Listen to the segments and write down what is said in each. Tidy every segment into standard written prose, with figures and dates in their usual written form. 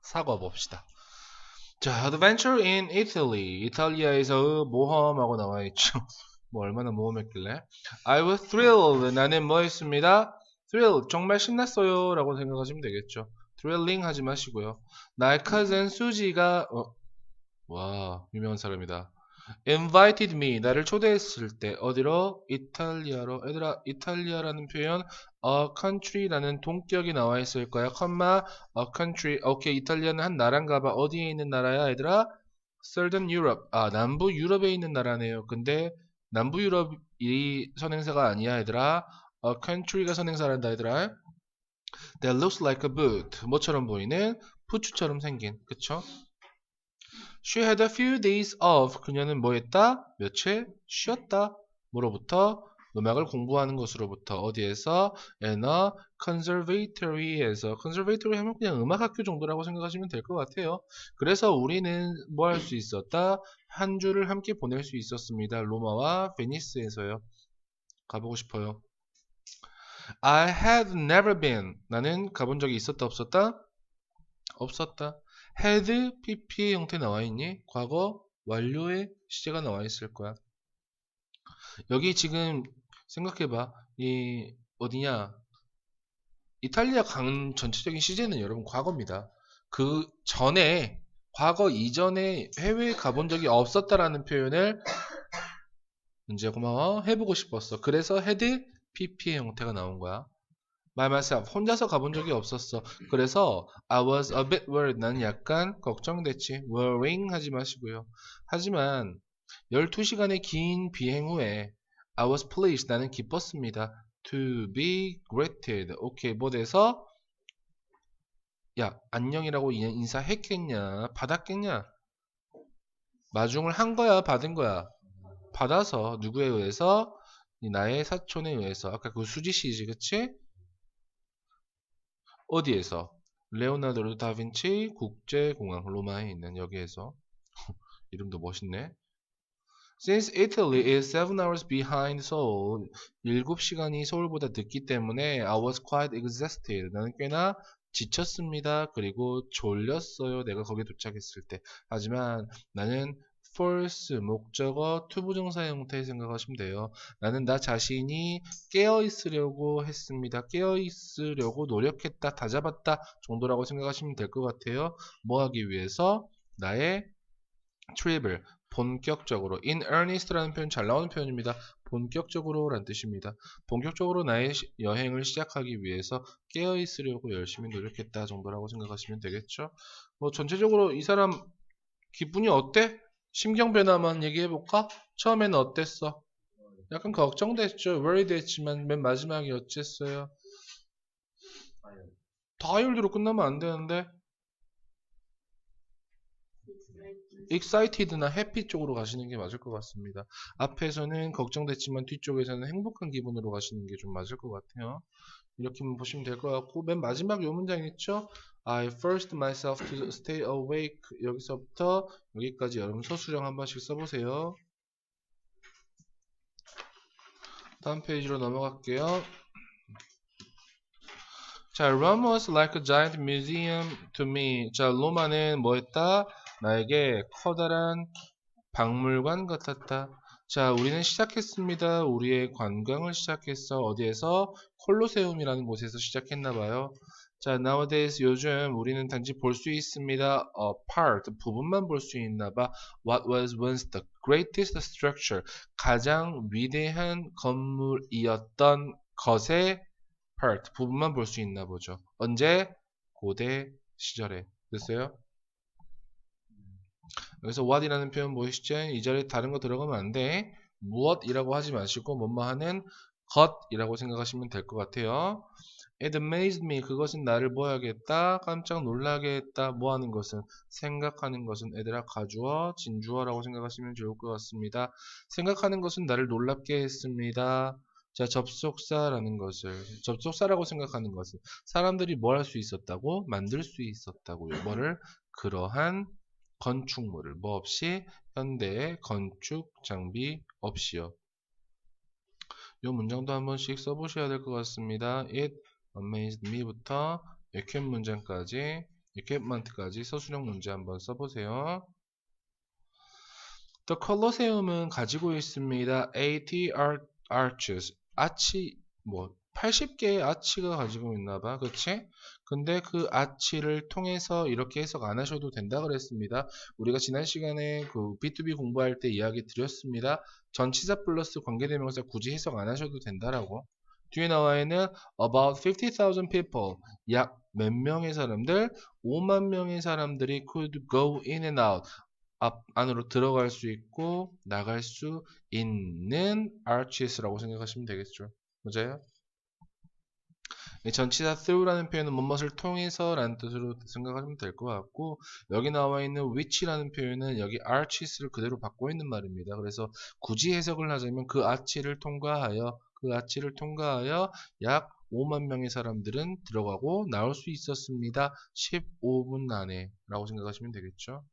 사과 봅시다. 자, Adventure in Italy. 이탈리아에서 모험하고 나와 있죠. 뭐 얼마나 모험했길래. I was thrilled. 나는 뭐 했습니다? thrilled. 정말 신났어요. 라고 생각하시면 되겠죠. thrilling 하지 마시고요. 나의 cousin 수지가 와, 유명한 사람이다. invited me. 나를 초대했을 때 어디로? 이탈리아로. 얘들아, 이탈리아라는 표현 a country라는 동격이 나와 있을 거야. 컴마 a country. 오케이, 이탈리아는 한 나라인가 봐. 어디에 있는 나라야, 얘들아? Southern Europe. 아, 남부 유럽에 있는 나라네요. 근데 남부 유럽이 선행사가 아니야, 얘들아. A country가 선행사란다, 얘들아. That looks like a boot. 뭐처럼 보이는? 부츠처럼 생긴. 그쵸? She had a few days off. 그녀는 뭐 했다? 며칠 쉬었다. 뭐로부터? 음악을 공부하는 것으로부터. 어디에서? In a conservatory에서. conservatory 하면 그냥 음악학교 정도라고 생각하시면 될 것 같아요. 그래서 우리는 뭐 할 수 있었다? 한 주를 함께 보낼 수 있었습니다. 로마와 베니스에서요. 가보고 싶어요. I had never been. 나는 가본 적이 있었다 없었다? 없었다. had pp의 형태 나와 있니? 과거 완료의 시제가 나와 있을 거야. 여기 지금 생각해봐. 이 어디냐? 이탈리아 강 전체적인 시제는 여러분 과거입니다. 그 전에 과거 이전에 해외에 가본 적이 없었다라는 표현을 이제 고마워 해보고 싶었어. 그래서 had pp의 형태가 나온 거야. by myself. 혼자서 가본 적이 없었어. 그래서 I was a bit worried. 나는 약간 걱정됐지. worrying 하지 마시고요. 하지만 12시간의 긴 비행 후에 I was pleased. 나는 기뻤습니다. to be greeted. 오케이. 뭐 돼서 야, 안녕이라고 인사했겠냐? 받았겠냐? 마중을 한 거야? 받은 거야? 받아서 누구에 의해서? 나의 사촌에 의해서. 아까 그 수지 씨지, 그치? 어디에서? 레오나르도 다빈치 국제공항 로마에 있는 여기에서. 이름도 멋있네. Since Italy is 7 hours behind Seoul, 7시간이 서울보다 늦기 때문에 I was quite exhausted. 나는 꽤나 지쳤습니다. 그리고 졸렸어요. 내가 거기에 도착했을 때. 하지만 나는 false 목적어 투부정사 형태 생각하시면 돼요. 나는 나 자신이 깨어 있으려고 했습니다. 깨어 있으려고 노력했다, 다잡았다 정도라고 생각하시면 될 것 같아요. 뭐 하기 위해서? 나의 trip을 본격적으로 in earnest라는 표현 잘 나오는 표현입니다. 본격적으로 라는 뜻입니다. 본격적으로 나의 여행을 시작하기 위해서 깨어 있으려고 열심히 노력했다 정도라고 생각하시면 되겠죠. 뭐 전체적으로 이 사람 기분이 어때? 심경 변화만 얘기해 볼까? 처음에는 어땠어? 약간 걱정됐죠. worried 했지만 맨 마지막에 어쨌어요? 다이얼드로 끝나면 안 되는데 excited나 happy 쪽으로 가시는 게 맞을 것 같습니다. 앞에서는 걱정됐지만 뒤쪽에서는 행복한 기분으로 가시는 게 좀 맞을 것 같아요. 이렇게만 보시면 될 것 같고 맨 마지막 요 문장 있죠? I forced myself to stay awake. 여기서부터 여기까지 여러분 서술형 한 번씩 써보세요. 다음 페이지로 넘어갈게요. 자, Rome was like a giant museum to me. 자, 로마는 뭐였다? 나에게 커다란 박물관 같았다. 자, 우리는 시작했습니다. 우리의 관광을 시작했어. 어디에서? 콜로세움이라는 곳에서 시작했나봐요. 자, nowadays 요즘 우리는 단지 볼 수 있습니다. A part, 부분만 볼 수 있나봐. What was once the greatest structure, 가장 위대한 건물이었던 것의 part, 부분만 볼 수 있나 보죠. 언제? 고대 시절에. 됐어요? 여기서 what이라는 표현 보이시죠? 이 자리에 다른 거 들어가면 안 돼. 무엇이라고 하지 마시고 뭐뭐 하는 것이라고 생각하시면 될 것 같아요. It amazed me. 그것은 나를 뭐 하겠다? 깜짝 놀라게 했다. 뭐 하는 것은? 생각하는 것은 애들아 가주어, 진주어라고 생각하시면 좋을 것 같습니다. 생각하는 것은 나를 놀랍게 했습니다. 자, 접속사라는 것을 접속사라고 생각하는 것은 사람들이 뭘 할 수 있었다고? 만들 수 있었다고요. 뭐를? 그러한 건축물을 뭐 없이 현대의 건축 장비 없이요. 이 문장도 한 번씩 써보셔야 될 것 같습니다. It amazed me부터 액션 문장까지 equipment까지 서술형 문제 한번 써보세요. The Colosseum은 가지고 있습니다. 80 arches. 아치, 80개의 아치가 가지고 있나봐. 그치? 근데 그 아치를 통해서 이렇게 해석 안 하셔도 된다 그랬습니다. 우리가 지난 시간에 그 B2B 공부할 때 이야기 드렸습니다. 전치사 플러스 관계대명사 굳이 해석 안 하셔도 된다라고. 뒤에 나와 있는 about 50,000 people. 약 몇 명의 사람들? 5만 명의 사람들이 could go in and out. 안으로 들어갈 수 있고 나갈 수 있는 arches라고 생각하시면 되겠죠. 맞아요? 전치사 through라는 표현은 무엇을 통해서 라는 뜻으로 생각하시면 될 것 같고, 여기 나와 있는 which라는 표현은 여기 arches를 그대로 받고 있는 말입니다. 그래서 굳이 해석을 하자면 그 arch를 통과하여 약 5만 명의 사람들은 들어가고 나올 수 있었습니다. 15분 안에 라고 생각하시면 되겠죠.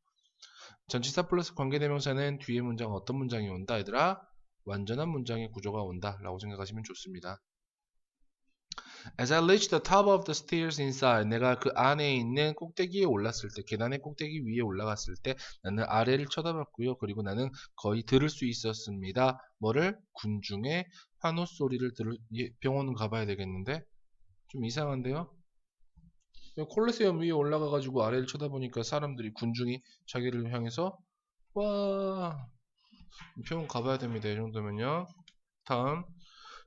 전치사 플러스 관계대명사는 뒤에 문장 어떤 문장이 온다 얘들아? 완전한 문장의 구조가 온다 라고 생각하시면 좋습니다. As I reached the top of the stairs inside, 내가 그 안에 있는 꼭대기에 올랐을 때, 계단의 꼭대기 위에 올라갔을 때 나는 아래를 쳐다봤고요. 그리고 나는 거의 들을 수 있었습니다. 뭐를? 군중의 환호 소리를 병원은 가봐야 되겠는데? 좀 이상한데요? 콜로세움 위에 올라가가지고 아래를 쳐다보니까 사람들이 군중이 자기를 향해서 와 병원 가봐야 됩니다. 이 정도면요. 다음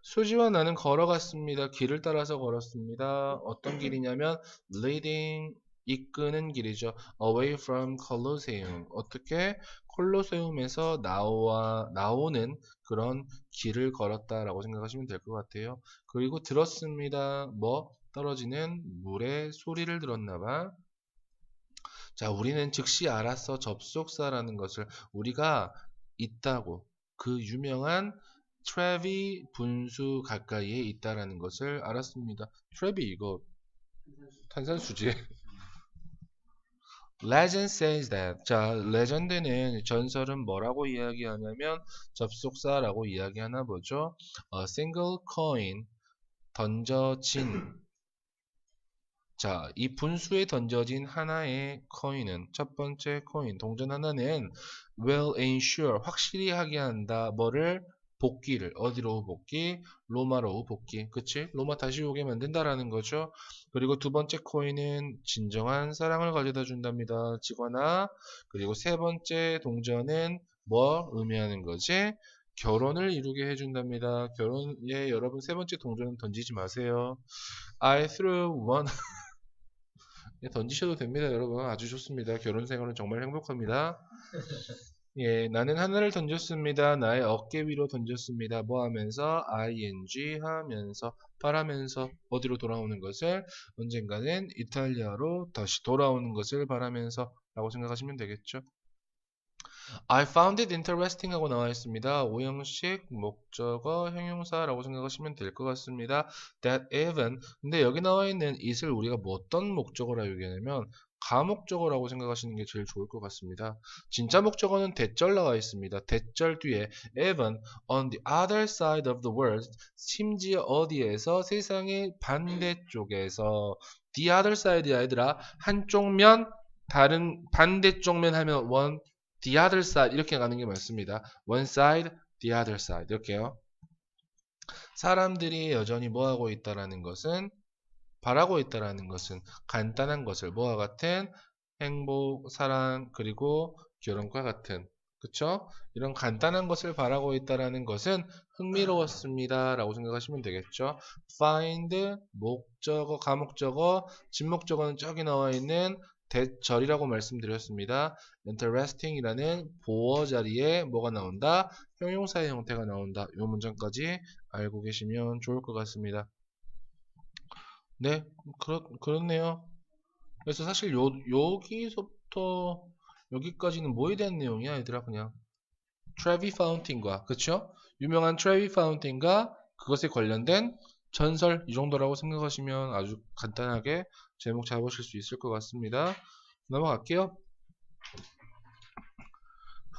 수지와 나는 걸어갔습니다. 길을 따라서 걸었습니다. 어떤 길이냐면 leading 이끄는 길이죠. away from Colosseum. 어떻게? 콜로세움에서 나오는 그런 길을 걸었다라고 생각하시면 될 것 같아요. 그리고 들었습니다. 떨어지는 물의 소리를 들었나봐. 자, 우리는 즉시 알았어. 접속사라는 것을 우리가 있다고. 그 유명한 트레비 분수 가까이에 있다라는 것을 알았습니다. 트레비 이거 탄산수지. Legend says that. 자, 레전드는 전설은 뭐라고 이야기하냐면 접속사라고 이야기하나 보죠. A single coin 던져진. 자, 이 분수에 던져진 하나의 코인은 첫 번째 코인 동전 하나는 will ensure 확실히 하게 한다. 뭐를? 복귀를. 어디로 복귀? 로마로 복귀. 그치? 로마 다시 오게 만든다라는 거죠. 그리고 두 번째 코인은 진정한 사랑을 가져다 준답니다. 지거나. 그리고 세 번째 동전은 뭐 의미하는 거지? 결혼을 이루게 해준답니다. 결혼에 여러분 세 번째 동전은 던지지 마세요. I threw one 던지셔도 됩니다, 여러분. 아주 좋습니다. 결혼 생활은 정말 행복합니다. 예, 나는 하나를 던졌습니다. 나의 어깨 위로 던졌습니다. 뭐 하면서? ing 하면서, 바라면서, 어디로 돌아오는 것을? 언젠가는 이탈리아로 다시 돌아오는 것을 바라면서 라고 생각하시면 되겠죠. I found it interesting 하고 나와 있습니다. 오형식, 목적어, 형용사라고 생각하시면 될 것 같습니다. That even, 근데 여기 나와 있는 it을 우리가 어떤 목적어라 얘기하냐면 가목적어라고 생각하시는 게 제일 좋을 것 같습니다. 진짜 목적어는 대절 나와 있습니다. 대절 뒤에 even on the other side of the world, 심지어 어디에서? 세상의 반대쪽에서. the other side야 얘들아. 한쪽 면, 다른 반대쪽 면 하면 one, the other side 이렇게 가는 게 맞습니다. one side, the other side 이렇게요. 사람들이 여전히 뭐하고 있다라는 것은 바라고 있다라는 것은 간단한 것을 뭐와 같은 행복, 사랑, 그리고 결혼과 같은 그쵸? 이런 간단한 것을 바라고 있다라는 것은 흥미로웠습니다 라고 생각하시면 되겠죠. find 목적어, 가목적어, 진목적어는 저기 나와 있는 대절이라고 말씀드렸습니다. interesting 이라는 보어 자리에 뭐가 나온다? 형용사의 형태가 나온다. 이 문장까지 알고 계시면 좋을 것 같습니다. 네, 그렇네요. 그래서 사실 여기서부터 여기까지는 뭐에 대한 내용이야, 얘들아? 그냥 트래비 파운틴과, 그쵸? 유명한 트래비 파운틴과 그것에 관련된 전설 이 정도라고 생각하시면 아주 간단하게 제목 잡으실 수 있을 것 같습니다. 넘어갈게요.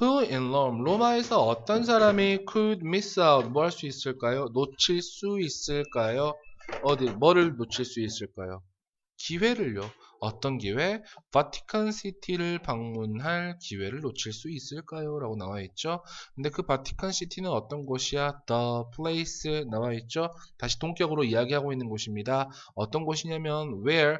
Who in Rome? 로마에서 어떤 사람이 could miss out? 뭐 할 수 있을까요? 놓칠 수 있을까요? 뭐를 놓칠 수 있을까요? 기회를요. 어떤 기회? 바티칸 시티를 방문할 기회를 놓칠 수 있을까요? 라고 나와 있죠. 근데 그 바티칸 시티는 어떤 곳이야? The place 나와 있죠. 다시 동격으로 이야기하고 있는 곳입니다. 어떤 곳이냐면 where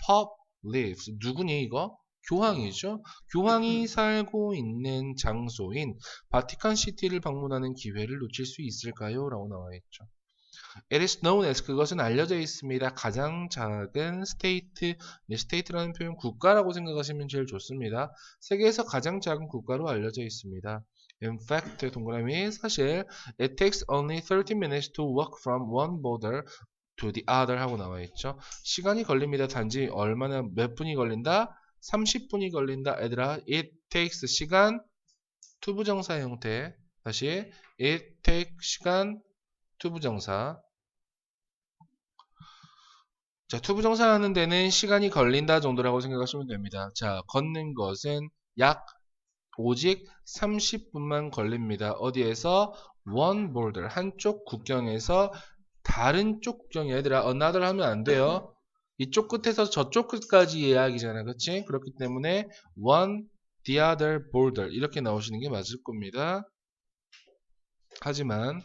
Pope lives. 누구니 이거? 교황이죠. 교황이 살고 있는 장소인 바티칸 시티를 방문하는 기회를 놓칠 수 있을까요? 라고 나와 있죠. It is known as 그것은 알려져 있습니다. 가장 작은 스테이트, 스테이트라는 표현 국가라고 생각하시면 제일 좋습니다. 세계에서 가장 작은 국가로 알려져 있습니다. In fact, 동그라미 사실 it takes only 30 minutes to walk from one border to the other 하고 나와 있죠. 시간이 걸립니다. 단지 얼마나 몇 분이 걸린다? 30분이 걸린다. 얘들아, it takes 시간 투부정사 형태. 다시 it take 시간 투부정사. 자, 투부정사 하는 데는 시간이 걸린다 정도라고 생각하시면 됩니다. 자, 걷는 것은 오직 30분만 걸립니다. 어디에서? one border, 한쪽 국경에서 다른 쪽 국경. 얘들아, another 하면 안 돼요. 이쪽 끝에서 저쪽 끝까지 이야기잖아. 그치? 그렇기 때문에 one, the other border 이렇게 나오시는 게 맞을 겁니다. 하지만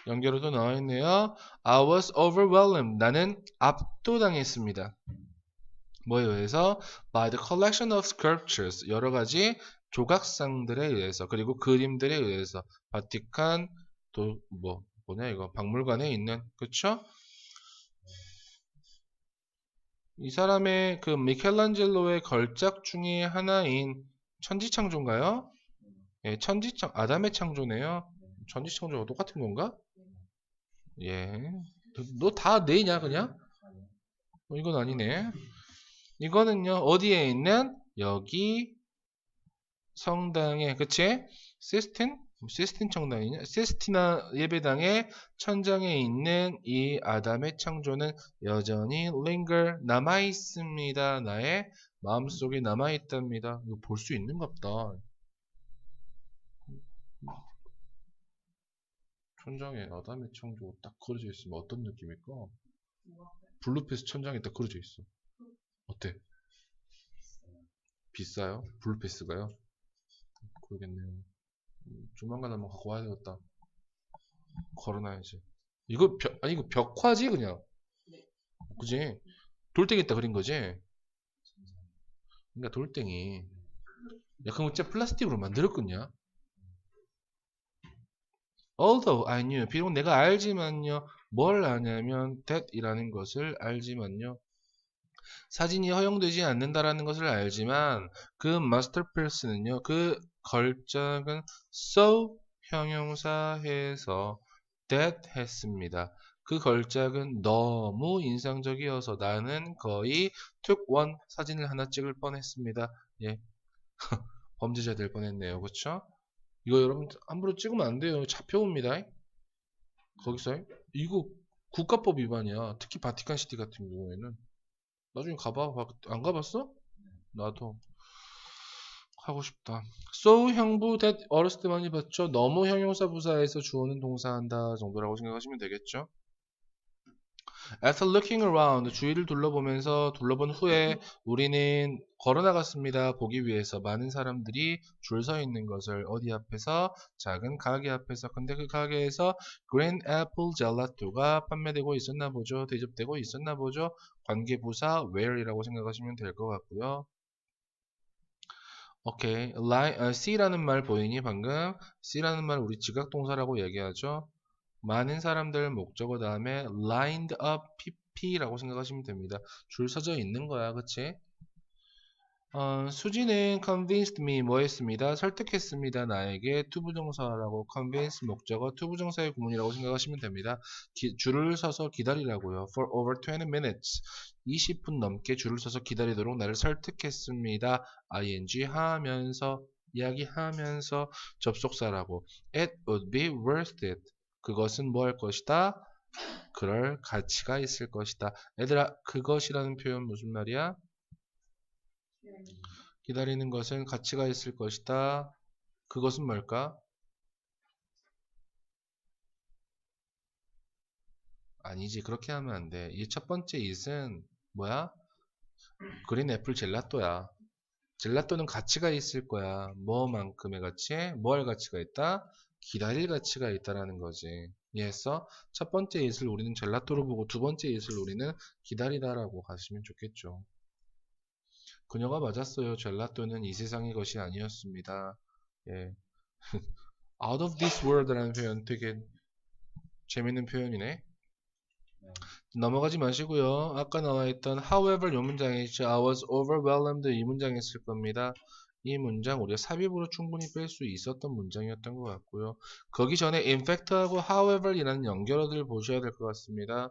연결어도 나와 있네요. I was overwhelmed. 나는 압도당했습니다. 뭐에 의해서? By the collection of sculptures. 여러 가지 조각상들에 의해서, 그리고 그림들에 의해서. 바티칸, 뭐냐 이거, 박물관에 있는, 그쵸? 이 사람의 그 미켈란젤로의 걸작 중에 하나인 천지창조인가요? 예, 아담의 창조네요. 천지창조가 똑같은 건가? 예. 너 다 내냐, 그냥? 이건 아니네. 이거는요, 어디에 있는? 여기 성당에, 그치? 시스틴 청당이냐? 시스티나 예배당의 천장에 있는 이 아담의 창조는 여전히 linger, 남아있습니다. 나의 마음속에 남아있답니다. 이거 볼 수 있는갑다. 천장에 아담의 창조 딱 그려져 있으면 어떤 느낌일까? 블루패스 천장에 딱 그려져 있어. 어때? 비싸요? 블루패스가요? 그러겠네요. 조만간 한번 갖고 와야 되겠다. 걸어놔야지. 이거 벽화지 그냥. 그지? 돌덩이 다 그린 거지? 그러니까 돌덩이. 야, 그럼 진짜 플라스틱으로 만들었겠냐? Although I knew, 비록 내가 알지만요. 뭘 아냐면 that이라는 것을 알지만요. 사진이 허용되지 않는다라는 것을 알지만 그 masterpiece는요. 그 걸작은 so 형용사해서 that 했습니다. 그 걸작은 너무 인상적이어서 나는 거의 took one 사진을 하나 찍을 뻔했습니다. 예, 범죄자 될 뻔했네요. 그쵸? 이거 여러분 함부로 찍으면 안 돼요. 잡혀옵니다. 거기서 이거 국가법 위반이야. 특히 바티칸 시티 같은 경우에는. 나중에 가봐. 안 가봤어? 나도 하고 싶다. So 형부 that 어렸을 때 많이 봤죠? 너무 형용사 부사에서 주어는 동사한다 정도라고 생각하시면 되겠죠? After looking around, 주위를 둘러본 후에 우리는 걸어 나갔습니다. 보기 위해서 많은 사람들이 줄 서 있는 것을 어디 앞에서? 작은 가게 앞에서. 근데 그 가게에서 Green Apple Gelato가 판매되고 있었나 보죠. 대접되고 있었나 보죠. 관계부사 where이라고 생각하시면 될 것 같고요. 오케이. C라는 말 보이니 방금? C라는 말 우리 지각동사라고 얘기하죠. 많은 사람들 목적어 다음에 lined up pp라고 생각하시면 됩니다. 줄 서져 있는 거야, 그치? 수지는 convinced me 뭐 했습니다? 설득했습니다. 나에게 투부정사라고 convince 목적어 투부정사의 구문이라고 생각하시면 됩니다. 줄을 서서 기다리라고요. For over 20 minutes 20분 넘게 줄을 서서 기다리도록 나를 설득했습니다. ing 하면서 이야기하면서 접속사라고 It would be worth it. 그것은 뭐 할 것이다? 그럴 가치가 있을 것이다. 얘들아, 그것이라는 표현 무슨 말이야? 기다리는 것은 가치가 있을 것이다. 그것은 뭘까? 아니지, 그렇게 하면 안 돼. 이 첫 번째 it은 뭐야? 그린 애플 젤라또야. 젤라또는 가치가 있을 거야. 뭐만큼의 가치? 뭐 할 가치가 있다? 기다릴 가치가 있다라는 거지. 이해했어? 첫 번째 예술 우리는 젤라또를 보고 두 번째 예술 우리는 기다리다라고 가시면 좋겠죠. 그녀가 맞았어요. 젤라또는 이 세상의 것이 아니었습니다. 예. out of this world라는 표현 되게 재밌는 표현이네. 넘어가지 마시고요. 아까 나와있던 however 이 문장에 있죠. I was overwhelmed 이 문장에 있을 겁니다. 이 문장 우리가 삽입으로 충분히 뺄 수 있었던 문장이었던 것 같고요. 거기 전에 in fact하고 however 이라는 연결어들을 보셔야 될 것 같습니다.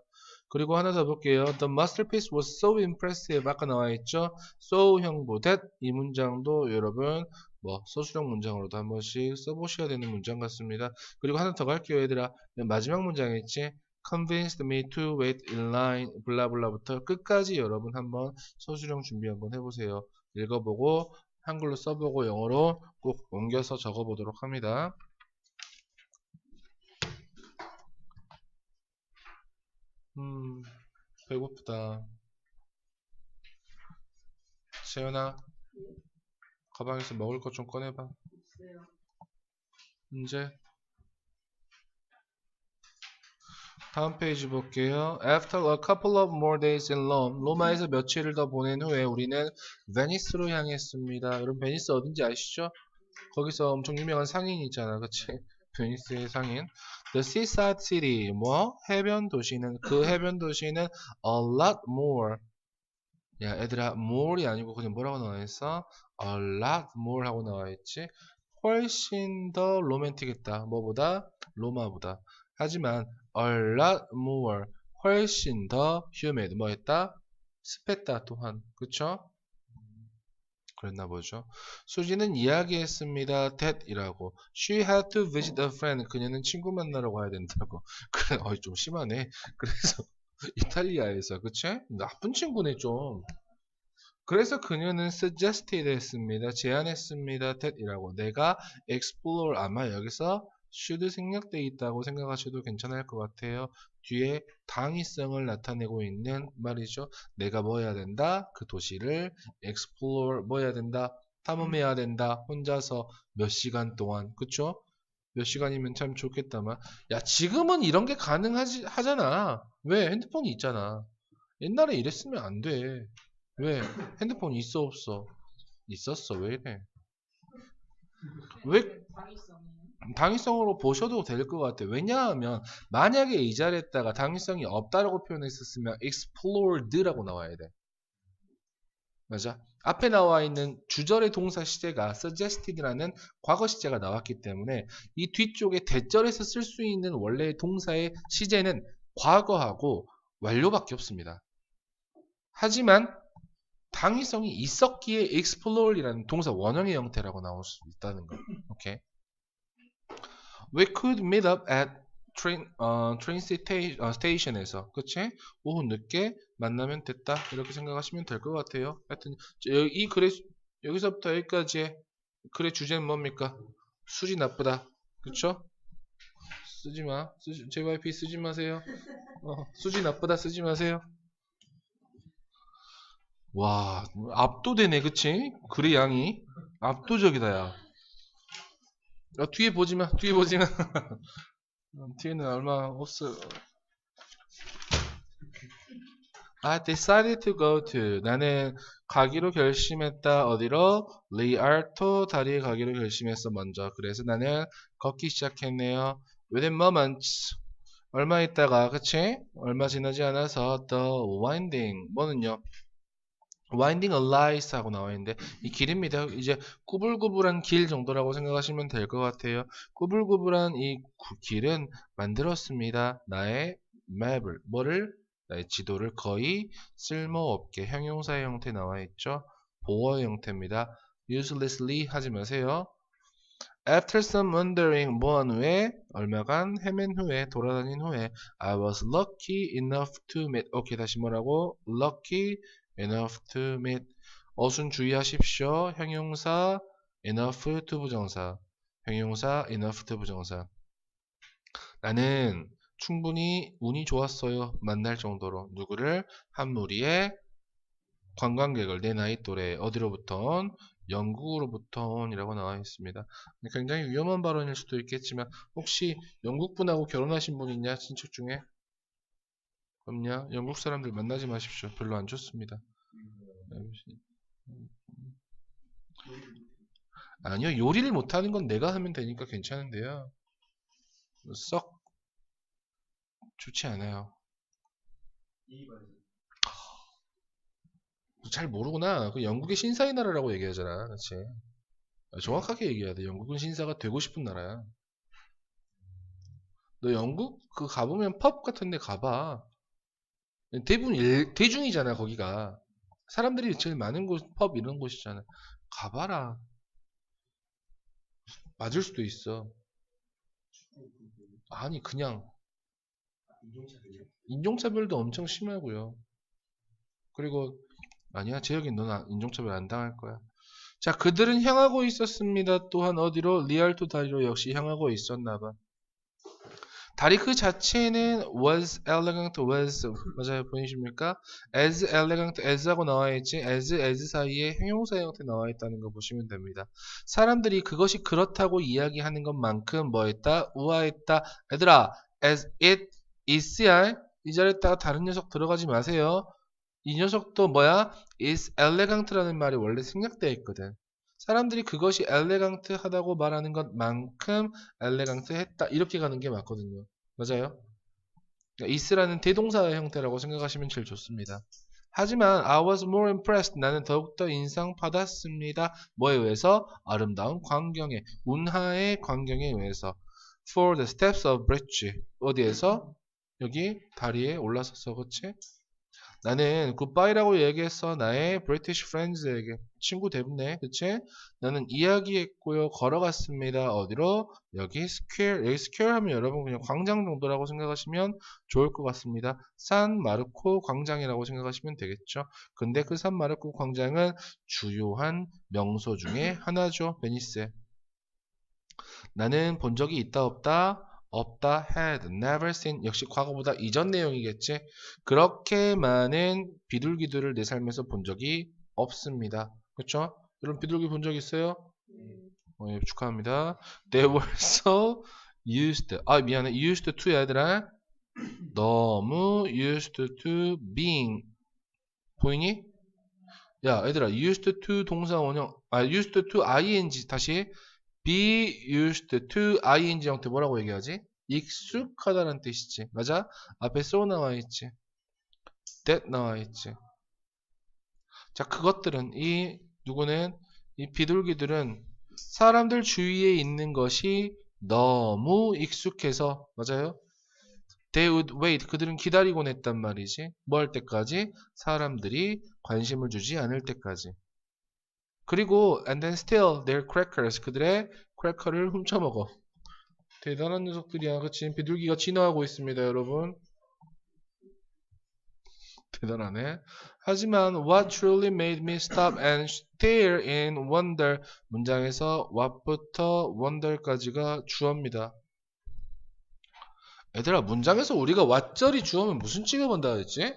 그리고 하나 더 볼게요. The masterpiece was so impressive 아까 나와있죠. so 형부 that 이 문장도 여러분 뭐 서술형 문장으로도 한 번씩 써보셔야 되는 문장 같습니다. 그리고 하나 더 갈게요 얘들아. 마지막 문장에 있지. convinced me to wait in line 블라블라부터 끝까지 여러분 한번 서술형 준비 한번 해보세요. 읽어보고 한글로 써보고 영어로 꼭 옮겨서 적어보도록 합니다. 배고프다. 세연아, 가방에서 먹을 것 좀 꺼내봐. 이제 다음 페이지 볼게요. After a couple of more days in Rome, 로마에서 며칠을 더 보낸 후에 우리는 베니스로 향했습니다. 여러분 베니스 어딘지 아시죠? 거기서 엄청 유명한 상인이 있잖아, 그치? 베니스의 상인. The seaside city, 뭐? 해변 도시는, 그 해변 도시는 a lot more. 야, 얘들아, more이 아니고 그냥 뭐라고 나와있어? a lot more 하고 나와있지? 훨씬 더 로맨틱했다. 뭐보다? 로마보다. 하지만 a lot more, 훨씬 더 humid, 뭐 했다? 습했다 또한. 그쵸? 그랬나 보죠. 수지는 이야기했습니다. that이라고. She had to visit a friend. 그녀는 친구 만나러 가야 된다고. 그래, 좀 심하네. 그래서 이탈리아에서, 그치? 나쁜 친구네 좀. 그래서 그녀는 suggested 했습니다. 제안했습니다. that이라고. 내가 explore 아마 여기서 should 생략되어 있다고 생각하셔도 괜찮을 것 같아요. 뒤에 당위성을 나타내고 있는 말이죠. 내가 뭐 해야 된다? 그 도시를 explore 뭐 해야 된다? 탐험해야 된다. 혼자서 몇 시간 동안. 그쵸? 몇 시간이면 참 좋겠다만. 야, 지금은 이런 게 하잖아. 왜? 핸드폰이 있잖아. 옛날에 이랬으면 안 돼. 왜? 핸드폰이 있어 없어? 있었어. 왜 이래? 왜 당위성으로 보셔도 될 것 같아. 왜냐하면 만약에 이 자리에다가 당위성이 없다라고 표현했었으면 explored라고 나와야 돼. 맞아? 앞에 나와 있는 주절의 동사 시제가 suggested라는 과거 시제가 나왔기 때문에 이 뒤쪽에 대절에서 쓸 수 있는 원래의 동사의 시제는 과거하고 완료밖에 없습니다. 하지만 당위성이 있었기에 explore이라는 동사 원형의 형태라고 나올 수 있다는 거. 오케이. We could meet up at train station에서, 그치? 오후 늦게 만나면 됐다. 이렇게 생각하시면 될 것 같아요. 하여튼 이 글의 여기서부터 여기까지의 글의 주제는 뭡니까? 수지 나쁘다. 그쵸? 쓰지 마. JYP 쓰지 마세요. 수지 나쁘다 쓰지 마세요. 와, 압도되네, 그치? 글의 양이 압도적이다, 야. 뒤에 보지 마, 뒤에 보지 마. 뒤에는 얼마 없어. I decided to go to. 나는 가기로 결심했다. 어디로? 리알토 다리에 가기로 결심했어, 먼저. 그래서 나는 걷기 시작했네요. Within moments. 얼마 있다가, 그치? 얼마 지나지 않아서 the winding. 뭐는요? winding allies 하고 나와 있는데 이 길입니다. 이제 구불구불한 길 정도라고 생각하시면 될 것 같아요. 구불구불한 이 길은 만들었습니다. 나의 맵을 뭐를 나의 지도를 거의 쓸모없게 형용사의 형태 나와 있죠. 보어 형태입니다. uselessly 하지 마세요. After some wandering 뭐한 후에 얼마간 헤맨 후에 돌아다닌 후에 I was lucky enough to meet 오케이 다시 뭐라고? lucky enough to meet 어순 주의하십시오. 형용사 enough to 부정사 형용사 enough to 부정사 나는 충분히 운이 좋았어요. 만날 정도로 누구를? 한 무리의 관광객을 내 나이 또래 어디로부터 온? 영국으로부터 온이라고 나와 있습니다. 굉장히 위험한 발언일 수도 있겠지만 혹시 영국 분하고 결혼하신 분 있냐? 친척 중에? 없냐? 영국 사람들 만나지 마십시오. 별로 안 좋습니다. 아니요, 요리를 못하는 건 내가 하면 되니까 괜찮은데요. 썩 좋지 않아요. 잘 모르구나. 그 영국의 신사의 나라라고 얘기하잖아. 그렇지? 정확하게 얘기해야 돼. 영국은 신사가 되고 싶은 나라야. 너 영국 그 가보면 펍 같은 데 가봐. 대부분 대중이잖아, 거기가. 사람들이 제일 많은 곳, 펍 이런 곳이잖아. 가봐라. 맞을 수도 있어. 아니, 그냥. 인종차별도 엄청 심하고요. 그리고, 아니야, 재혁이 넌 인종차별 안 당할 거야. 자, 그들은 향하고 있었습니다. 또한 어디로? 리알토 다리로 역시 향하고 있었나봐. 다리 그 자체는 was elegant was 맞아요 보이십니까? as elegant as하고 나와있지 as 사이에 형용사 형태 나와있다는 거 보시면 됩니다. 사람들이 그것이 그렇다고 이야기하는 것만큼 뭐했다? 우아했다. 얘들아 as it is야 이 자리에다가 다른 녀석 들어가지 마세요. 이 녀석도 뭐야? is elegant라는 말이 원래 생략되어 있거든. 사람들이 그것이 엘레강트하다고 말하는 것만큼 엘레강트했다 이렇게 가는 게 맞거든요. 맞아요? 그러니까 is라는 대동사의 형태라고 생각하시면 제일 좋습니다. 하지만 I was more impressed. 나는 더욱더 인상받았습니다. 뭐에 의해서? 아름다운 광경에, 운하의 광경에 의해서. For the steps of bridge. 어디에서? 여기 다리에 올라서서 그치? 나는 굿바이라고 얘기했어. 나의 British friends에게. 친구 대부네. 그치? 나는 이야기했고요. 걸어갔습니다. 어디로? 여기 square. 여기 square 하면 여러분 그냥 광장 정도라고 생각하시면 좋을 것 같습니다. 산 마르코 광장이라고 생각하시면 되겠죠. 근데 그 산 마르코 광장은 주요한 명소 중에 하나죠. 베니스에. 나는 본 적이 있다 없다? 없다, had, never seen. 역시 과거보다 이전 내용이겠지. 그렇게 많은 비둘기들을 내 삶에서 본 적이 없습니다. 그렇죠? 여러분 비둘기 본 적 있어요? 예, 축하합니다. They were so used. 아 미안해. used to 얘들아. 너무 used to being. 보이니? 야 얘들아 used to 동사 원형. used to ing 다시. be used to ing 형태 뭐라고 얘기하지? 익숙하다는 뜻이지. 맞아? 앞에 so 나와있지. that 나와있지. 자, 그것들은 누구는 이 비둘기들은 사람들 주위에 있는 것이 너무 익숙해서 맞아요? They would wait. 그들은 기다리곤 했단 말이지. 뭐 할 때까지? 사람들이 관심을 주지 않을 때까지. 그리고 and then steal their crackers. 그들의 크래커를 훔쳐먹어. 대단한 녀석들이야. 그치? 비둘기가 진화하고 있습니다, 여러분. 대단하네. 하지만 what truly made me stop and stare in wonder. 문장에서 what부터 wonder까지가 주어입니다. 얘들아, 문장에서 우리가 what절이 주어면 무슨 취급한다 했지?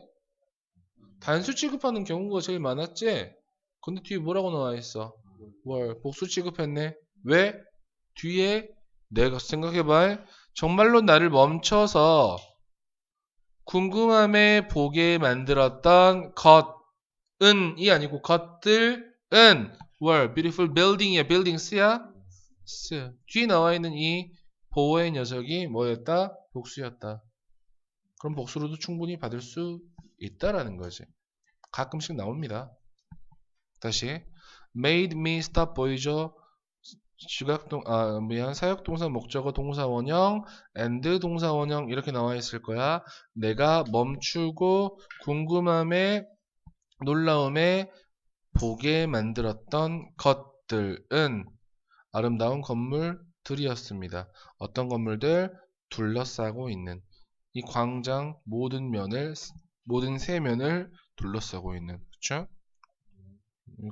단수 취급하는 경우가 제일 많았지? 근데 뒤에 뭐라고 나와 있어? 뭘 복수 취급했네. 왜? 뒤에 내가 생각해봐. 정말로 나를 멈춰서 궁금함에 보게 만들었던 것은이 아니고 것들은 were beautiful building이야. buildings야. 뒤에 나와 있는 이 보호의 녀석이 뭐였다? 복수였다. 그럼 복수로도 충분히 받을 수 있다라는 거지. 가끔씩 나옵니다. 다시 made me stop 보이죠? 사역동사 목적어 동사 원형 and 동사 원형 이렇게 나와 있을 거야. 내가 멈추고 궁금함에 놀라움에 보게 만들었던 것들은 아름다운 건물들이었습니다. 어떤 건물들? 둘러싸고 있는 이 광장 모든 세면을 둘러싸고 있는 그쵸?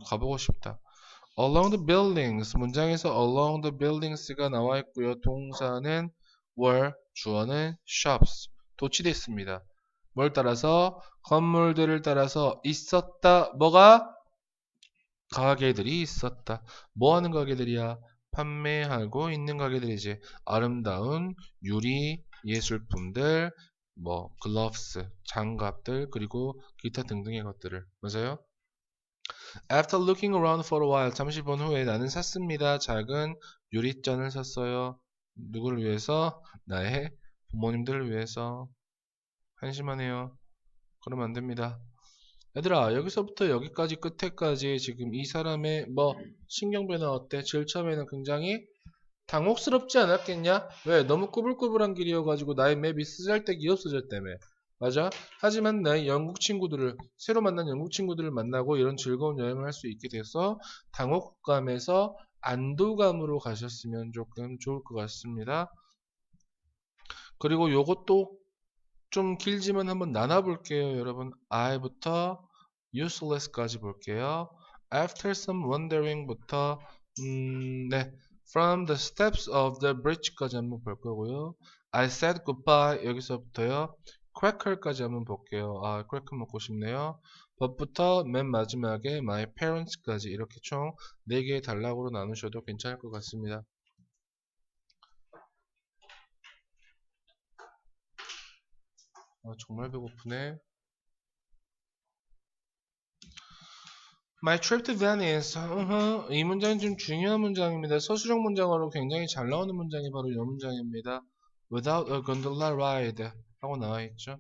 가보고 싶다. Along the buildings 문장에서 along the buildings가 나와 있고요. 동사는 were 주어는 shops 도치됐습니다. 뭘 따라서? 건물들을 따라서 있었다. 뭐가? 가게들이 있었다. 뭐 하는 가게들이야? 판매하고 있는 가게들이지. 아름다운 유리 예술품들, 뭐 글러브스, 장갑들, 그리고 기타 등등의 것들을. 맞아요? After looking around for a while, 잠시 본 후에 나는 샀습니다. 작은 유리잔을 샀어요. 누구를 위해서? 나의 부모님들을 위해서. 한심하네요. 그러면 안 됩니다. 얘들아, 여기서부터 여기까지 끝에까지 지금 이 사람의 뭐 신경변화 어때? 제일 처음에는 굉장히 당혹스럽지 않았겠냐? 왜? 너무 꾸불꾸불한 길이어가지고 나의 맵이 쓰잘데기 없어졌다며. 맞아? 하지만 나의 영국 친구들을, 새로 만난 영국 친구들을 만나고 이런 즐거운 여행을 할 수 있게 돼서 당혹감에서 안도감으로 가셨으면 조금 좋을 것 같습니다. 그리고 요것도 좀 길지만 한번 나눠볼게요, 여러분. I부터 useless까지 볼게요. After some wondering부터 네, from the steps of the bridge까지 한번 볼 거고요. I said goodbye 여기서부터요. cracker까지 한번 볼게요. 아, cracker 먹고 싶네요. but부터 맨 마지막에 my parents까지 이렇게 총 4개의 단락으로 나누셔도 괜찮을 것 같습니다. 아, 정말 배고프네. My trip to Venice. 이 문장은 좀 중요한 문장입니다. 서술형 문장으로 굉장히 잘 나오는 문장이 바로 이 문장입니다. Without a gondola ride 하고 나와 있죠.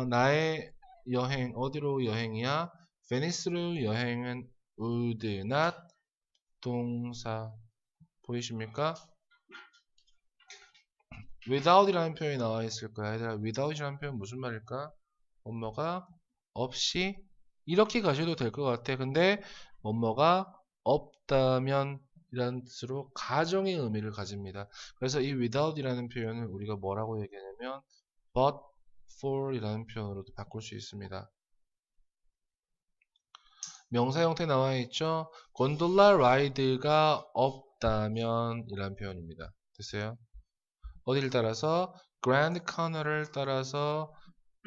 나의 여행 어디로 여행이야? 베니스로 여행은 would not 동사 보이십니까? without이라는 표현이 나와 있을 거야. 얘들아, without이라는 표현 무슨 말일까? 뭐뭐가 없이 이렇게 가셔도 될 것 같아. 근데 뭐뭐가 없다면 이라는 뜻으로 가정의 의미를 가집니다. 그래서 이 without이라는 표현을 우리가 뭐라고 얘기하냐면 but for 이라는 표현으로도 바꿀 수 있습니다. 명사 형태 나와 있죠? gondola ride가 없다면 이라는 표현입니다. 됐어요? 어디를 따라서? Grand Canal을 따라서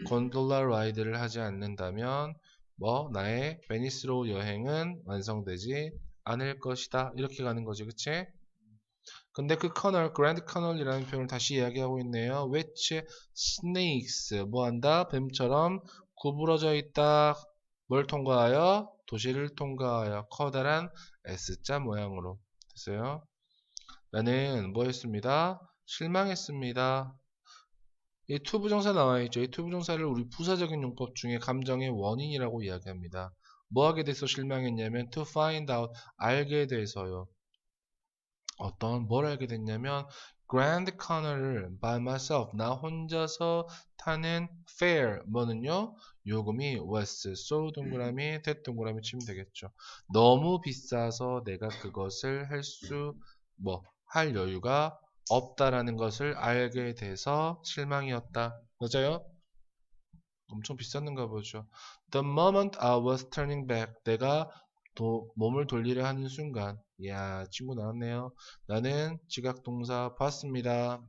곤돌라 라이드를 하지 않는다면 뭐 나의 베니스로 여행은 완성되지 않을 것이다. 이렇게 가는 거지, 그치? 근데 그 커널, 그랜드 커널이라는 표현을 다시 이야기하고 있네요. which snakes 뭐한다? 뱀처럼 구부러져 있다. 뭘 통과하여? 도시를 통과하여 커다란 S자 모양으로. 됐어요? 나는 뭐 했습니다? 실망했습니다. 이 투부정사 나와 있죠. 이 투부정사를 우리 부사적인 용법 중에 감정의 원인이라고 이야기합니다. 뭐 하게 돼서 실망했냐면 to find out 알게 돼서요. 뭘 알게 됐냐면 Grand Canal을 by myself 나 혼자서 타는 fare 뭐는요? 요금이 was so 동그라미 that 동그라미 치면 되겠죠. 너무 비싸서 내가 그것을 할 여유가 없다라는 것을 알게 돼서 실망이었다. 맞아요? 엄청 비쌌는가 보죠. The moment I was turning back, 내가 몸을 돌리려 하는 순간, 이야, 친구 나왔네요. 나는 지각동사 봤습니다.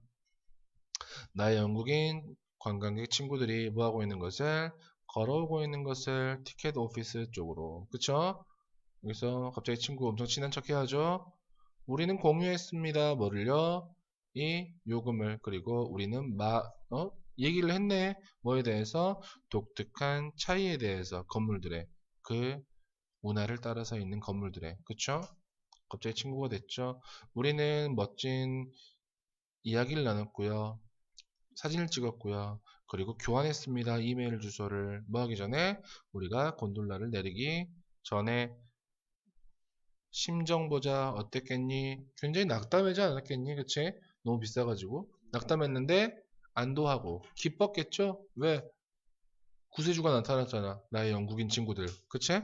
나의 영국인 관광객 친구들이 뭐하고 있는 것을, 걸어오고 있는 것을 티켓 오피스 쪽으로. 그쵸? 여기서 갑자기 친구 엄청 친한 척 해야죠. 우리는 공유했습니다. 뭐를요? 이 요금을. 그리고 우리는 얘기를 했네. 뭐에 대해서? 독특한 차이에 대해서 건물들의 그 문화를 따라서 있는 건물들의. 그쵸? 갑자기 친구가 됐죠. 우리는 멋진 이야기를 나눴고요. 사진을 찍었고요. 그리고 교환했습니다. 이메일 주소를. 뭐 하기 전에? 우리가 곤돌라를 내리기 전에 심정 보자. 어땠겠니? 굉장히 낙담하지 않았겠니? 그치? 너무 비싸가지고. 낙담했는데 안도하고 기뻤겠죠? 왜? 구세주가 나타났잖아. 나의 영국인 친구들. 그치?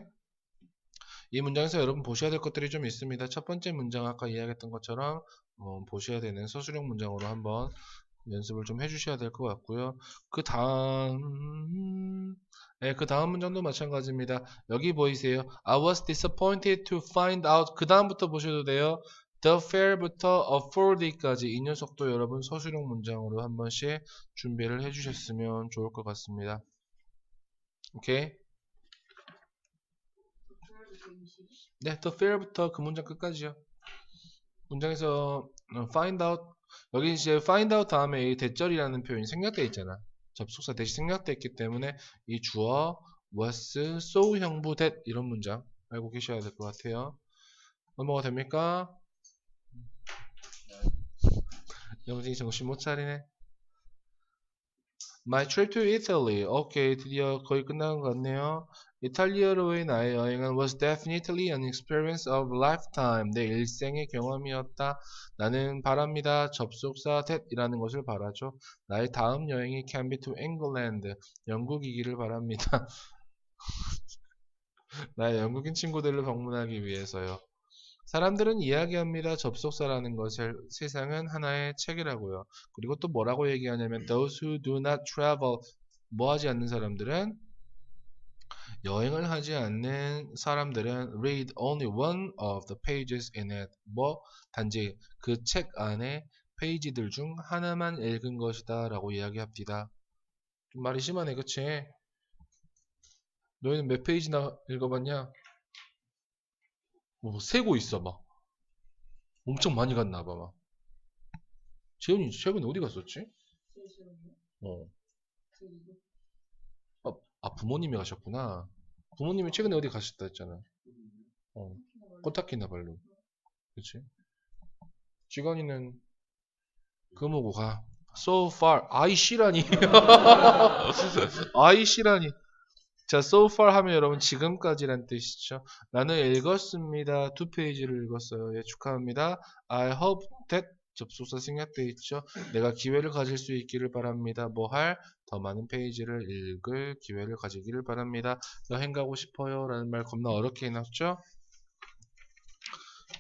이 문장에서 여러분 보셔야 될 것들이 좀 있습니다. 첫 번째 문장 아까 이야기했던 것처럼 보셔야 되는 서술형 문장으로 한번 연습을 좀 해주셔야 될 것 같고요. 그 다음 문장도 마찬가지입니다. 여기 보이세요? I was disappointed to find out. 그 다음부터 보셔도 돼요. the fair부터 afford까지 이 녀석도 여러분 서술형 문장으로 한 번씩 준비를 해주셨으면 좋을 것 같습니다. 오케이? 네, the fair부터 그 문장 끝까지요. 문장에서 find out, 여기 이제 find out 다음에 이 대절이라는 표현이 생략되어 있잖아. 접속사 대신 생략되어 있기 때문에 이 주어 was, so 형부 that 이런 문장 알고 계셔야 될 것 같아요. 넘어가 됩니까? 영진이 정신 못 차리네. My trip to Italy. 오케이, 드디어 거의 끝난 것 같네요. 이탈리아로의 나의 여행은 was definitely an experience of a lifetime. 내 일생의 경험이었다. 나는 바랍니다. 접속사 that이라는 것을 바라죠. 나의 다음 여행이 can be to England. 영국이기를 바랍니다. 나의 영국인 친구들을 방문하기 위해서요. 사람들은 이야기합니다. 접속사라는 것을 세상은 하나의 책이라고요. 그리고 또 뭐라고 얘기하냐면 those who do not travel 뭐 하지 않는 사람들은 여행을 하지 않는 사람들은 read only one of the pages in it 뭐 단지 그 책 안에 페이지들 중 하나만 읽은 것이다 라고 이야기합니다. 좀 말이 심하네 그치? 너희는 몇 페이지나 읽어봤냐? 뭐 세고 있어 막 엄청 많이 갔나 봐 막. 재훈이 최근에 어디 갔었지? 어. 부모님이 가셨구나. 부모님이 최근에 어디 가셨다 했잖아. 코타키나발루. 그치? 지건이는 금오고 가. So far. 아이씨라니. 아이씨라니. 자, so far 하면 여러분 지금까지란 뜻이죠. 나는 읽었습니다. 2페이지를 읽었어요. 예, 축하합니다. I hope that 접속사 생략되어 있죠. 내가 기회를 가질 수 있기를 바랍니다. 뭐 할? 더 많은 페이지를 읽을 기회를 가지기를 바랍니다. 여행 가고 싶어요. 라는 말 겁나 어렵게 해놨죠?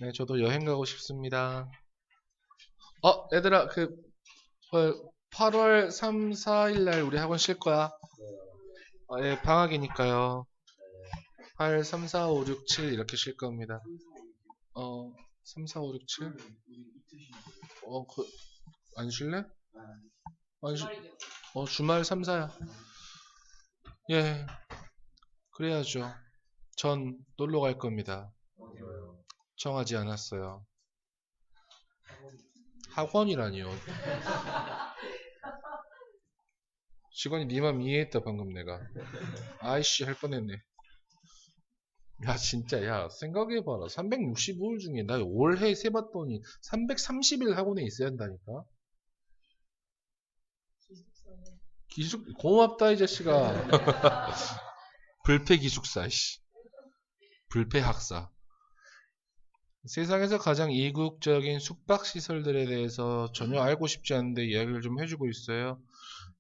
네, 저도 여행 가고 싶습니다. 얘들아, 8월 3, 4일 날 우리 학원 쉴 거야. 예, 방학이니까요. 8, 3, 4, 5, 6, 7 이렇게 쉴 겁니다. 3, 4, 5, 6, 7? 안 쉴래? 주말 3, 4야. 예, 그래야죠. 전 놀러 갈 겁니다. 정하지 않았어요. 학원이라니요. 직원이 네 맘 이해했다 방금 내가. 아이씨 할 뻔했네. 야 진짜 야 생각해봐라. 365일 중에 나 올해 세봤더니 330일 학원에 있어야 한다니까. 고맙다 이 자식아. 불패 기숙사 씨. 불패 학사. 세상에서 가장 이국적인 숙박시설들에 대해서 전혀 알고 싶지 않은데 이야기를 좀 해주고 있어요.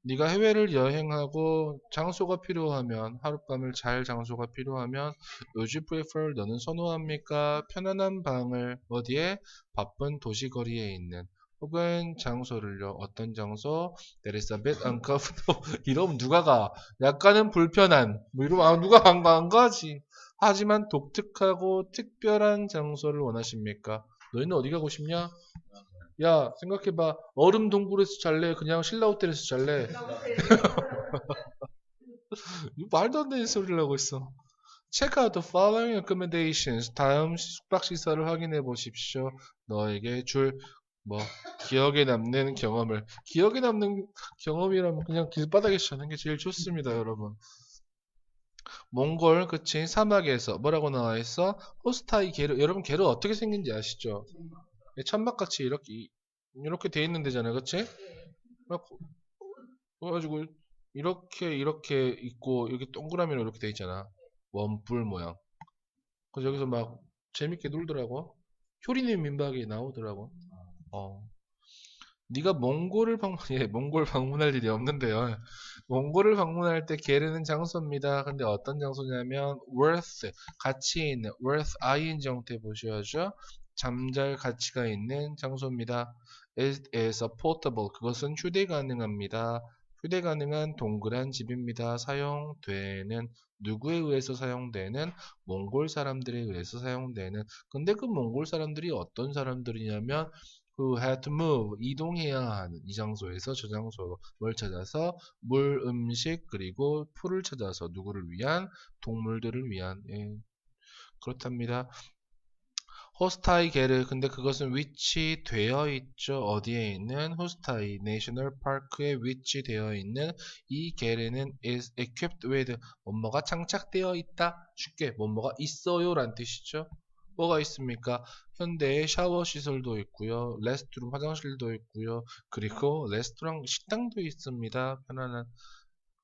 네가 해외를 여행하고 장소가 필요하면 하룻밤을 잘 장소가 필요하면 would you prefer 너는 선호합니까? 편안한 방을 어디에? 바쁜 도시거리에 있는 혹은 장소를요. 어떤 장소? That is a bit uncomfortable. 이러면 누가 가? 약간은 불편한. 뭐 이러면 누가 안 가지. 하지만 독특하고 특별한 장소를 원하십니까? 너희는 어디 가고 싶냐? 야, 생각해봐. 얼음 동굴에서 잘래? 그냥 신라 호텔에서 잘래? 말도 안 되는 소리를 하고 있어. Check out the following accommodations. 다음 숙박시설을 확인해 보십시오. 너에게 줄, 기억에 남는 경험을. 기억에 남는 경험이라면 그냥 길바닥에서 자는 게 제일 좋습니다, 여러분. 몽골, 그치? 사막에서. 뭐라고 나와 있어? 호스타이 게르. 여러분, 게르 어떻게 생긴지 아시죠? 천막같이 이렇게 돼 있는 데잖아요, 그치? 그래가지고, 이렇게 있고, 여기 동그라미로 이렇게 돼 있잖아. 원뿔 모양. 그래서 여기서 막 재밌게 놀더라고. 효리님 민박이 나오더라고. 네가 몽골을 몽골 방문할 일이 없는데요. 몽골을 방문할 때 게르는 장소입니다. 근데 어떤 장소냐면 worth 가치 있는 worth ing 형태 보셔야죠. 잠잘 가치가 있는 장소입니다. It is a portable 그것은 휴대 가능합니다. 휴대 가능한 동그란 집입니다. 사용되는 누구에 의해서 사용되는? 몽골 사람들에 의해서 사용되는. 근데 그 몽골 사람들이 어떤 사람들이냐면 who had to move, 이동해야 하는 이 장소에서 저 장소로 뭘 찾아서? 물, 음식, 그리고 풀을 찾아서 누구를 위한? 동물들을 위한. 예, 그렇답니다. 호스타이 게르, 근데 그것은 위치되어 있죠. 어디에 있는? 호스타이 내셔널 파크에 위치되어 있는 이 게르는 is equipped with 뭐뭐가 장착되어 있다. 쉽게 뭐뭐가 있어요 란 뜻이죠. 뭐가 있습니까? 현대에 샤워 시설도 있고요. 레스트룸 화장실도 있고요. 그리고 레스토랑 식당도 있습니다. 편안한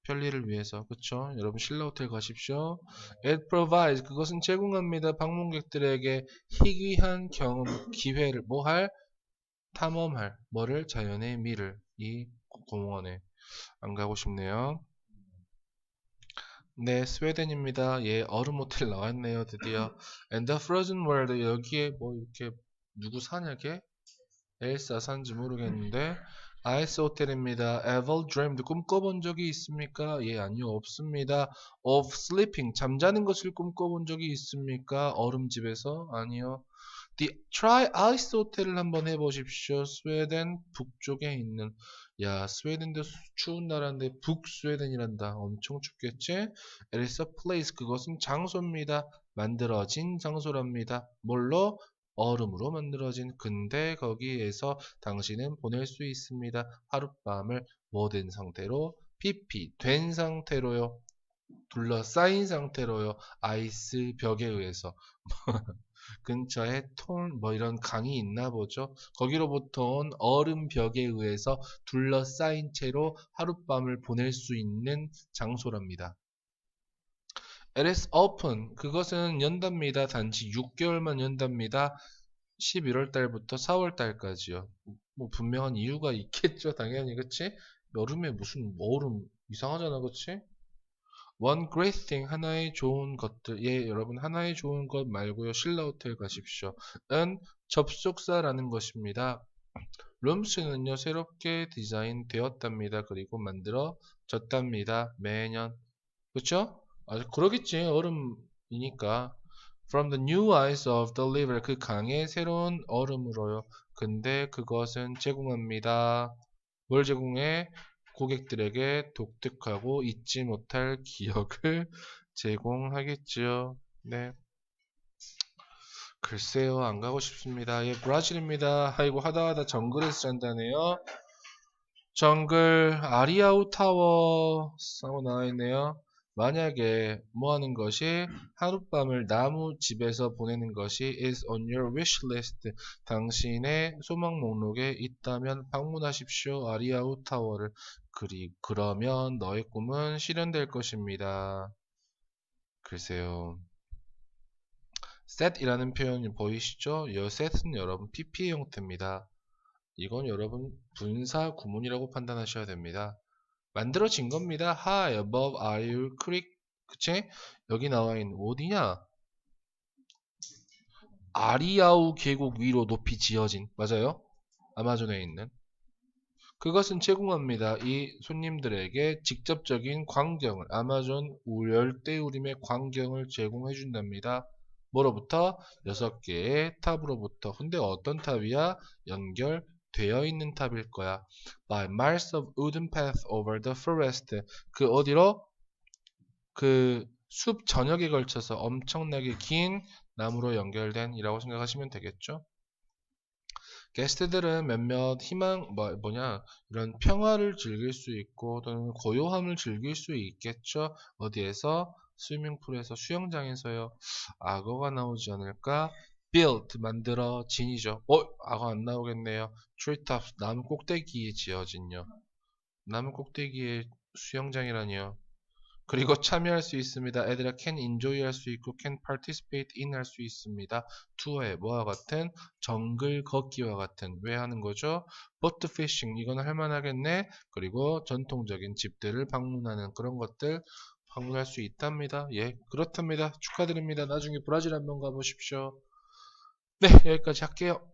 편리를 위해서. 그쵸? 여러분 신라 호텔 가십시오. It provides, 그것은 제공합니다. 방문객들에게 희귀한 경험, 기회를 뭐 할? 탐험할 뭐를? 자연의 미를. 이 공원에 안 가고 싶네요. 네, 스웨덴입니다. 예, 얼음 호텔 나왔네요, 드디어. And the Frozen World, 여기에 뭐 이렇게 누구 사냐게? 엘사 산지 모르겠는데. 아이스 호텔입니다. Ever dreamed, 꿈꿔본 적이 있습니까? 예, 아니요, 없습니다. Of sleeping, 잠자는 것을 꿈꿔본 적이 있습니까? 얼음집에서? 아니요. Try ice 호텔을 한번 해보십시오. 스웨덴 북쪽에 있는. 야, 스웨덴도 추운 나라인데 북스웨덴이란다. 엄청 춥겠지? It is a place, 그것은 장소입니다. 만들어진 장소랍니다. 뭘로? 얼음으로 만들어진. 근데 거기에서 당신은 보낼 수 있습니다. 하룻밤을 뭐 된 상태로? PP 된 상태로요. 둘러싸인 상태로요. 아이스 벽에 의해서. 근처에 뭐 이런 강이 있나 보죠. 거기로부터 온 얼음 벽에 의해서 둘러싸인 채로 하룻밤을 보낼 수 있는 장소랍니다. It is open. 그것은 연답니다. 단지 6개월만 연답니다. 11월 달부터 4월 달까지요. 뭐 분명한 이유가 있겠죠. 당연히. 그치? 여름에 무슨 얼음 이상하잖아. 그치? One great thing, 하나의 좋은 것들. 예, 여러분, 하나의 좋은 것 말고요. 신라 호텔 가십시오. 은 접속사라는 것입니다. 룸스는요, 새롭게 디자인 되었답니다. 그리고 만들어졌답니다. 매년. 그쵸? 아, 그러겠지. 얼음이니까. From the new ice of the river, 그 강의 새로운 얼음으로요. 근데 그것은 제공합니다. 뭘 제공해? 고객들에게 독특하고 잊지 못할 기억을 제공하겠지요. 네. 글쎄요, 안 가고 싶습니다. 예, 브라질입니다. 아이고, 하다하다 정글에서 잔다네요. 정글, 아리아우 타워, 하고 나와있네요. 만약에 뭐 하는 것이 하룻밤을 나무 집에서 보내는 것이 is on your wish list, 당신의 소망 목록에 있다면 방문하십시오. 아리아우 타워를. 그러면 너의 꿈은 실현될 것입니다. 글쎄요. set이라는 표현이 보이시죠? 이 set은 여러분 PP의 형태입니다. 이건 여러분 분사 구문이라고 판단하셔야 됩니다. 만들어진 겁니다. High above Ariel Creek. 그치? 여기 나와 있는 어디냐? 아리아우 계곡 위로 높이 지어진. 맞아요? 아마존에 있는. 그것은 제공합니다. 이 손님들에게 직접적인 광경을, 아마존 열대우림의 광경을 제공해 준답니다. 뭐로부터? 6개의 탑으로부터. 근데 어떤 탑이야? 연결되어 있는 탑일 거야. By miles of wooden path over the forest. 그 어디로? 그 숲 전역에 걸쳐서 엄청나게 긴 나무로 연결된 이라고 생각하시면 되겠죠. 게스트들은 몇몇 희망, 이런 평화를 즐길 수 있고, 또는 고요함을 즐길 수 있겠죠. 어디에서? 스위밍풀에서, 수영장에서요. 악어가 나오지 않을까? built, 만들어진이죠. 악어 안 나오겠네요. treetops, 나무 꼭대기에 지어진요. 나무 꼭대기에 수영장이라니요. 그리고 참여할 수 있습니다. 애들아 can enjoy 할 수 있고 can participate in 할 수 있습니다. 투어에 뭐와 같은? 정글 걷기와 같은. 왜 하는 거죠? boat fishing, 이건 할만하겠네. 그리고 전통적인 집들을 방문하는 그런 것들 방문할 수 있답니다. 예, 그렇답니다. 축하드립니다. 나중에 브라질 한번 가보십시오. 네, 여기까지 할게요.